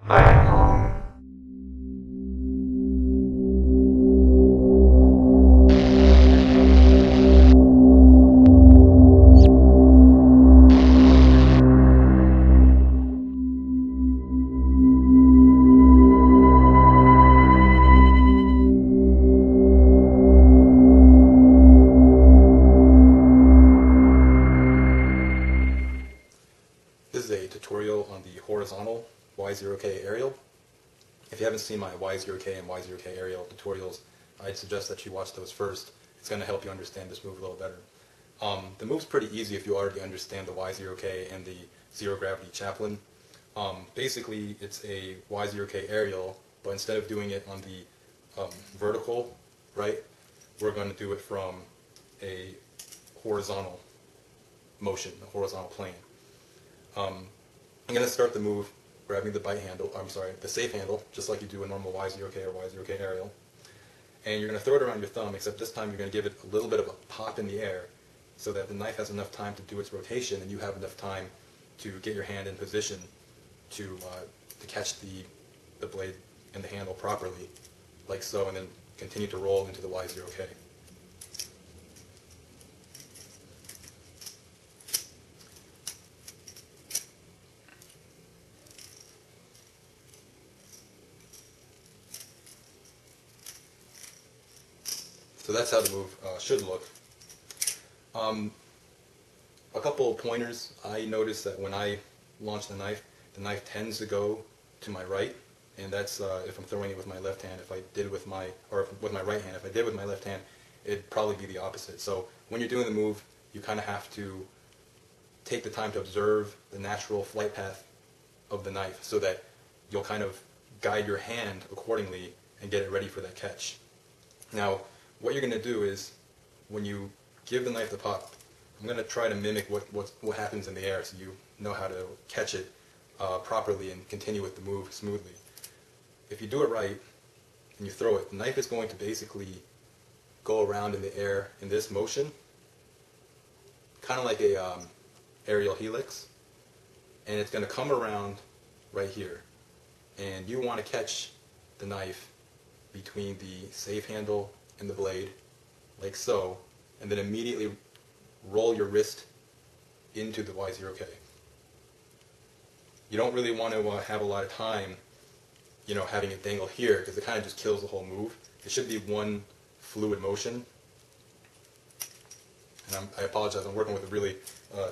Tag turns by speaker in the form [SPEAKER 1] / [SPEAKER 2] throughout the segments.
[SPEAKER 1] This is a tutorial on the horizontal Y0K aerial. If you haven't seen my Y0K and Y0K aerial tutorials, I'd suggest that you watch those first. It's going to help you understand this move a little better. The move's pretty easy if you already understand the Y0K and the zero gravity chaplain. Basically, it's a Y0K aerial, but instead of doing it on the vertical, right, we're going to do it from a horizontal motion, a horizontal plane. I'm going to start the move grabbing the safe handle, just like you do a normal Y0K or Y0K aerial. And you're going to throw it around your thumb, except this time you're going to give it a little bit of a pop in the air so that the knife has enough time to do its rotation and you have enough time to get your hand in position to catch the blade and the handle properly, like so, and then continue to roll into the Y0K. So that's how the move should look. A couple of pointers. I noticed that when I launch the knife tends to go to my right, and that's if I'm throwing it with my left hand. If I did it with my right hand, if I did it with my left hand, it'd probably be the opposite. So when you're doing the move, you kind of have to take the time to observe the natural flight path of the knife so that you'll kind of guide your hand accordingly and get it ready for that catch. Now, what you're going to do is, when you give the knife the pop, I'm going to try to mimic what happens in the air so you know how to catch it properly and continue with the move smoothly. If you do it right and you throw it, the knife is going to basically go around in the air in this motion, kind of like a aerial helix, and it's going to come around right here. And you want to catch the knife between the safe handle and the blade, like so, and then immediately roll your wrist into the Y0K. You don't really want to have a lot of time, having it dangle here, because it kind of just kills the whole move. It should be one fluid motion. And I apologize, I'm working with a really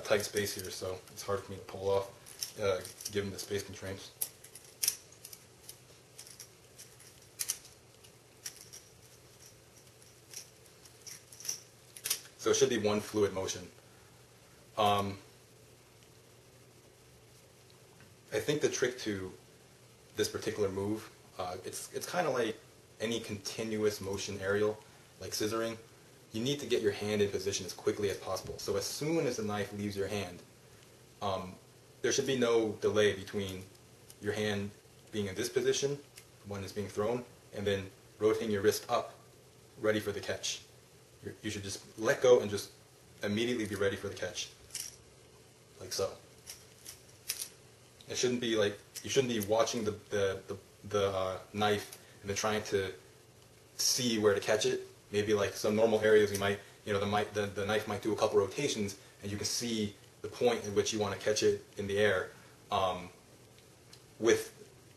[SPEAKER 1] tight space here, so it's hard for me to pull off, given the space constraints. So it should be one fluid motion. I think the trick to this particular move, it's kind of like any continuous motion aerial, like scissoring. You need to get your hand in position as quickly as possible. So as soon as the knife leaves your hand, there should be no delay between your hand being in this position, when it's being thrown, and then rotating your wrist up, ready for the catch. You should just let go and just immediately be ready for the catch, like so. It shouldn't be like, you shouldn't be watching the knife and then trying to see where to catch it. Maybe like some normal areas, you might, the knife might do a couple rotations and you can see the point at which you want to catch it in the air. With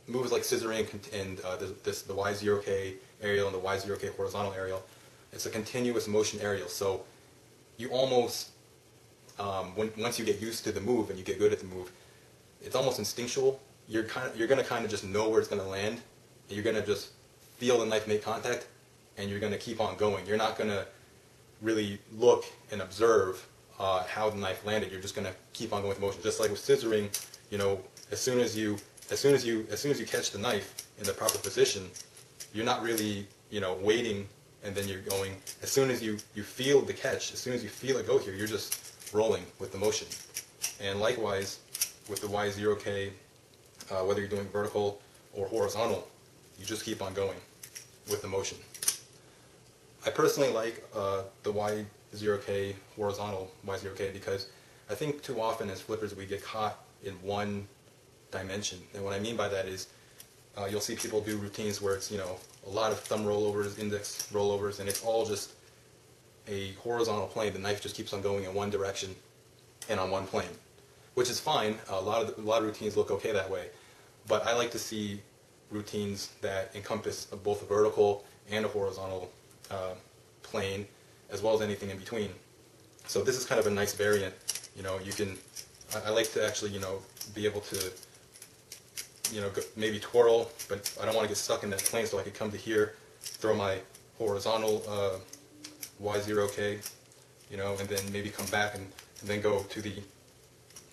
[SPEAKER 1] moves like scissoring and the Y0K aerial and the Y0K horizontal aerial, it's a continuous motion aerial, so you almost, once you get used to the move and you get good at the move, it's almost instinctual. You're going to kind of just know where it's going to land, and you're going to just feel the knife make contact, and you're going to keep on going. You're not going to really look and observe how the knife landed. You're just going to keep on going with motion. Just like with scissoring, as soon as you catch the knife in the proper position, you're not really, waiting. And then you're going, as soon as you feel the catch, as soon as you feel it go here, you're just rolling with the motion. And likewise, with the Y0K, whether you're doing vertical or horizontal, you just keep on going with the motion. I personally like the Y0K horizontal Y0K because I think too often as flippers we get caught in one dimension. And what I mean by that is You'll see people do routines where it's, you know, a lot of thumb rollovers, index rollovers, and it's all just a horizontal plane. The knife just keeps on going in one direction and on one plane, which is fine. A lot of routines look okay that way, but I like to see routines that encompass both a vertical and a horizontal plane, as well as anything in between. So this is kind of a nice variant. You know, you can. I like to actually, you know, be able to, you know, maybe twirl, but I don't want to get stuck in that plane, so I could come to here, throw my horizontal Y0K, you know, and then maybe come back and then go to the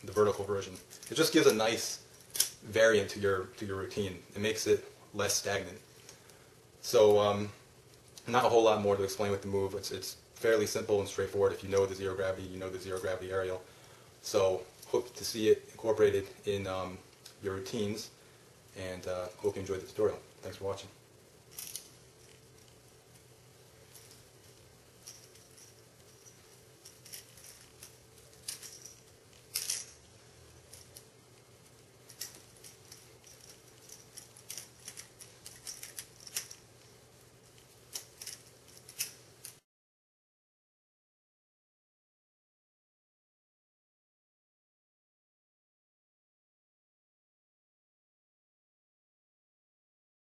[SPEAKER 1] vertical version. It just gives a nice variant to your routine. It makes it less stagnant. So not a whole lot more to explain with the move. It's fairly simple and straightforward. If you know the zero gravity, you know the zero gravity aerial. So hope to see it incorporated in your routines, and hope you enjoyed the tutorial. Thanks for watching.